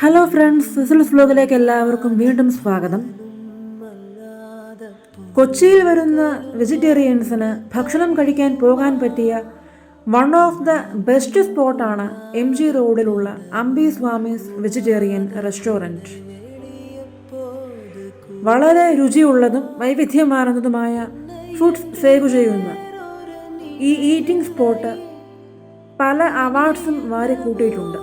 Hello friends, സിസിൽസ് വ്ലോഗിലേക്ക് എല്ലാവർക്കും വീണ്ടും സ്വാഗതം. കൊച്ചിയിൽ വരുന്ന വെജിറ്റേറിയൻസിന് ഭക്ഷണം കഴിക്കാൻ പോകാൻ പറ്റിയ വൺ ഓഫ് ദ ബെസ്റ്റ് സ്പോട്ടാണ് MG റോഡിലുള്ള അമ്പി സ്വാമീസ് വെജിറ്റേറിയൻ റെസ്റ്റോറൻറ്റ്. വളരെ രുചിയുള്ളതും വൈവിധ്യമാർന്നതുമായ ഫുഡ്സ് സേവ് ചെയ്യുന്ന ഈ ഈറ്റിംഗ് സ്പോട്ട് പല അവാർഡ്സും വാരിക്കൂട്ടിയിട്ടുണ്ട്.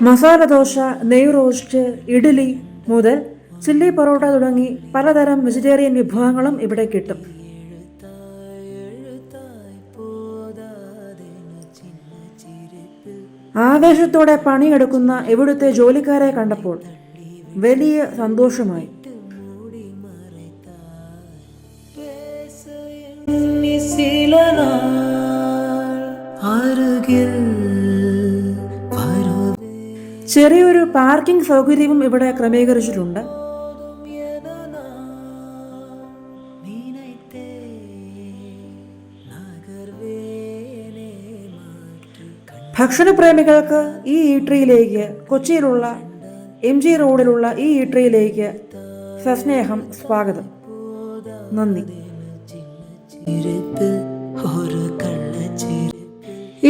മസാല ദോശ, നെയ് റോസ്റ്റ്, ഇഡ്ഡലി മുതൽ ചില്ലി പൊറോട്ട തുടങ്ങി പലതരം വെജിറ്റേറിയൻ വിഭവങ്ങളും ഇവിടെ കിട്ടും. ആവേശത്തോടെ പണിയെടുക്കുന്ന ഇവിടുത്തെ ജോലിക്കാരെ കണ്ടപ്പോൾ വലിയ സന്തോഷമായി. ചെറിയൊരു പാർക്കിംഗ് സൗകര്യവും ഇവിടെ ക്രമീകരിച്ചിട്ടുണ്ട്. ഭക്ഷണപ്രേമികൾക്ക് ഈ ഈട്രിയിലേക്ക്, കൊച്ചിയിലുള്ള MG റോഡിലുള്ള ഈ ഈട്രിയിലേക്ക് സസ്നേഹം സ്വാഗതം. നന്ദി.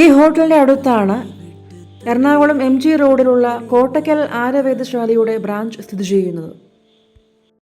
ഈ ഹോട്ടലിന്റെ അടുത്താണ് എറണാകുളം MG റോഡിലുള്ള കോട്ടക്കൽ ആര്യവേദശാലയുടെ ബ്രാഞ്ച് സ്ഥിതി ചെയ്യുന്നത്.